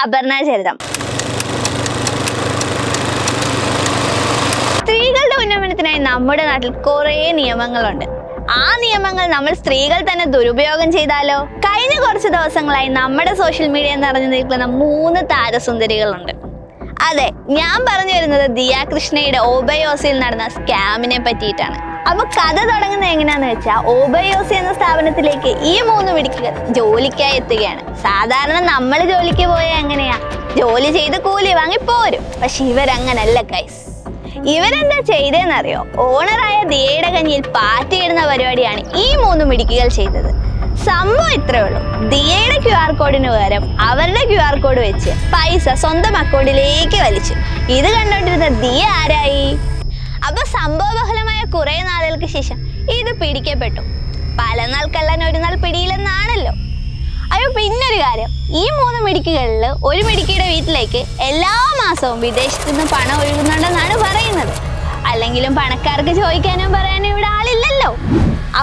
അപർണ ചരിതം. സ്ത്രീകളുടെ ഉന്നമനത്തിനായി നമ്മുടെ നാട്ടിൽ കുറേ നിയമങ്ങളുണ്ട്. ആ നിയമങ്ങൾ നമ്മൾ സ്ത്രീകൾ തന്നെ ദുരുപയോഗം ചെയ്താലോ? കഴിഞ്ഞ കുറച്ച് ദിവസങ്ങളായി നമ്മുടെ സോഷ്യൽ മീഡിയ നിറഞ്ഞു നിൽക്കുന്ന 3 താരസുന്ദരികളുണ്ട്. അതെ, ഞാൻ പറഞ്ഞു വരുന്നത് ദിയ കൃഷ്ണയുടെ ഓബയോസിൽ നടന്ന സ്കാമിനെ പറ്റിയിട്ടാണ്. അപ്പൊ കഥ തുടങ്ങുന്നത് എങ്ങനെയാന്ന് വെച്ചാൽ, ഓബയോസി എന്ന സ്ഥാപനത്തിലേക്ക് ഈ 3 മിടുക്കികൾ ജോലിക്കായി എത്തുകയാണ്. സാധാരണ നമ്മൾ ജോലിക്ക് പോയാൽ എങ്ങനെയാ, ജോലി ചെയ്ത് കൂലി വാങ്ങി പോരും. പക്ഷെ ഇവരങ്ങനല്ല ഗൈസ്. ഇവരെന്താ ചെയ്തതെന്നറിയോ? ഓണറായ ദിയയുടെ കഞ്ഞിയിൽ പാറ്റിയിടുന്ന പരിപാടിയാണ് ഈ 3 മിടുക്കികൾ ചെയ്തത്. സംഭവം ഇത്രേ ഉള്ളൂ. ദിയയുടെ QR കോഡിന് പകരം അവരുടെ QR കോഡ് വെച്ച് പൈസ സ്വന്തം അക്കൗണ്ടിലേക്ക് വലിച്ചു. ഇത് കണ്ടോണ്ടിരുന്ന ദിയ ആരായി? അപ്പൊ സംഭവബഹലമായ കുറെ നാളുകൾക്ക് ശേഷം ഇത് പിടിക്കപ്പെട്ടു. പല നാൾ കള്ളൻ ഒരു നാൾ പിടിയിലെന്നാണല്ലോ. അയ്യോ, പിന്നൊരു കാര്യം, ഈ 3 മിടുക്കികളിൽ ഒരു മിടുക്കിയുടെ വീട്ടിലേക്ക് എല്ലാ മാസവും വിദേശത്തു നിന്ന് പണം ഒഴുകുന്നുണ്ടെന്നാണ് പറയുന്നത്. അല്ലെങ്കിലും പണക്കാർക്ക് ചോദിക്കാനും പറയാനും ഇവിടെ ആളില്ലല്ലോ.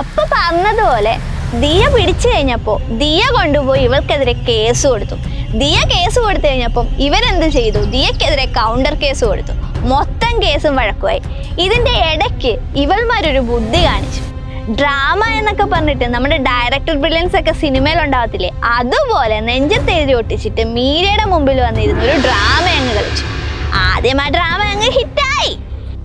അപ്പൊ പറഞ്ഞതുപോലെ ദിയ പിടിച്ചു കഴിഞ്ഞപ്പോൾ ദിയ കൊണ്ടുപോയി ഇവൾക്കെതിരെ കേസ് കൊടുത്തു. ദിയ കേസ് കൊടുത്തു കഴിഞ്ഞപ്പം ഇവരെന്ത് ചെയ്തു? ദിയക്കെതിരെ കൗണ്ടർ കേസ് കൊടുത്തു. മൊത്തം കേസും വഴക്കുമായി. ഇതിന്റെ ഇടയ്ക്ക് ഇവൾമാരൊരു ബുദ്ധി കാണിച്ചു. ഡ്രാമ എന്നൊക്കെ പറഞ്ഞിട്ട് നമ്മുടെ ഡയറക്ടർ ബ്രില്യൻസ് ഒക്കെ സിനിമയിൽ ഉണ്ടാവത്തില്ലേ, അതുപോലെ നെഞ്ചത്ത് എഴുതി ഒട്ടിച്ചിട്ട് മീഡിയയുടെ മുമ്പിൽ വന്നിരുന്ന ഒരു ഡ്രാമ അങ്ങ് കളിച്ചു. ആദ്യം ആ ഡ്രാമ അങ്ങ് ഹിറ്റായി.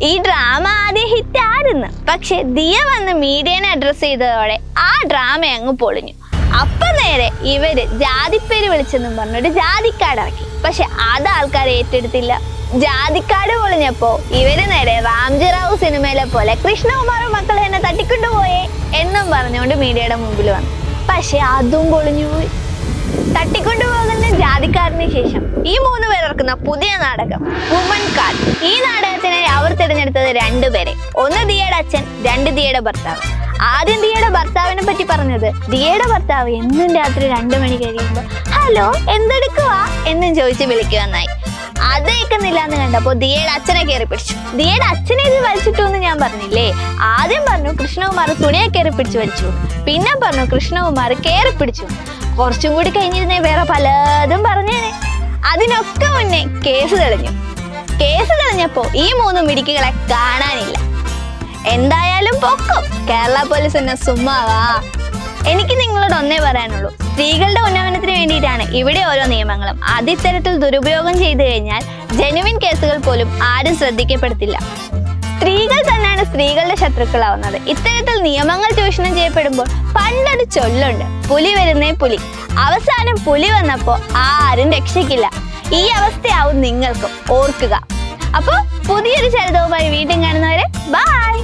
ഈ ഡ്രാമ ആദ്യം ഹിറ്റായിരുന്നു. പക്ഷെ ദിയ വന്ന് മീഡിയനെ അഡ്രസ് ചെയ്തതോടെ ആ ഡ്രാമ അങ്ങ് പൊളിഞ്ഞു. അപ്പൊ നേരെ ഇവര് ജാതിപ്പേര് വിളിച്ചെന്നും പറഞ്ഞൊരു ജാതിക്കാട് ഇറക്കി. പക്ഷെ അത് ആൾക്കാർ ഏറ്റെടുത്തില്ല. ജാതിക്കാട് പൊളിഞ്ഞപ്പോ ഇവര് നേരെ റാംജി റാവു സിനിമയിലെ പോലെ കൃഷ്ണകുമാറും മക്കൾ എന്നെ തട്ടിക്കൊണ്ടുപോയേ എന്നും പറഞ്ഞുകൊണ്ട് മീഡിയയുടെ മുമ്പിൽ വന്നു. പക്ഷെ അതും പൊളിഞ്ഞുപോയി. തട്ടിക്കൊണ്ടുപോകുന്ന ജാതിക്കാരന് ശേഷം ഈ 3 പേർ ഇറക്കുന്ന പുതിയ നാടകം വുമൺ കാർഡ്. ഈ നാടകത്തിനായി അവർ തിരഞ്ഞെടുത്തത് 2 പേരെ. ഒന്ന് ദിയയുടെ അച്ഛൻ, 2 ദിയയുടെ ഭർത്താവ്. ആദ്യം ദിയയുടെ ഭർത്താവിനെ പറ്റി പറഞ്ഞത്, ദിയയുടെ ഭർത്താവ് എന്നും രാത്രി 2 മണി കഴിയുമ്പോൾ ഹലോ എന്തെടുക്കുവാ എന്നും ചോദിച്ച് വിളിക്കുവെന്നായി. അത് കേൾക്കുന്നില്ല എന്ന് കണ്ടപ്പോ ദിയയുടെ അച്ഛനെ കയറി പിടിച്ചു. ദിയയുടെ അച്ഛനെ ഇത് വലിച്ചിട്ടു എന്ന് ഞാൻ പറഞ്ഞില്ലേ? ആദ്യം പറഞ്ഞു കൃഷ്ണകുമാർ തുണിയെ കയറി പിടിച്ചു വലിച്ചു. പിന്നെ പറഞ്ഞു കൃഷ്ണകുമാർ കയറി പിടിച്ചു. കുറച്ചും കൂടി കഴിഞ്ഞിരുന്നേ വേറെ പലതും പറഞ്ഞേനെ. അതിനൊക്കെ മുന്നേ കേസ് തെളിഞ്ഞു. കേസ് തെളിഞ്ഞപ്പോ ഈ 3 മിടുക്കികളെ കാണാനില്ല. എന്തായാലും പൊക്കും, കേരള പോലീസ് എന്നെ സുമ്മാവാ. എനിക്ക് നിങ്ങളോട് ഒന്നേ പറയാനുള്ളൂ, സ്ത്രീകളുടെ ഉന്നമനത്തിന് വേണ്ടിയിട്ടാണ് ഇവിടെ ഓരോ നിയമങ്ങളും. അത് ഇത്തരത്തിൽ ദുരുപയോഗം ചെയ്തു കഴിഞ്ഞാൽ ജെനുവിൻ കേസുകൾ പോലും ആരും ശ്രദ്ധിക്കപ്പെടത്തില്ല. സ്ത്രീകൾ തന്നെയാണ് സ്ത്രീകളുടെ ശത്രുക്കളാവുന്നത്. ഇത്തരത്തിൽ നിയമങ്ങൾ ചൂഷണം ചെയ്യപ്പെടുമ്പോൾ പണ്ടൊരു ചൊല്ലുണ്ട്, പുലി വരുന്നേ പുലി. അവസാനം പുലി വന്നപ്പോ ആരും രക്ഷിക്കില്ല. ഈ അവസ്ഥയാവും നിങ്ങൾക്കും, ഓർക്കുക. അപ്പൊ പുതിയൊരു ചരിതവുമായി വീണ്ടും കാണുന്നവരെ ബൈ.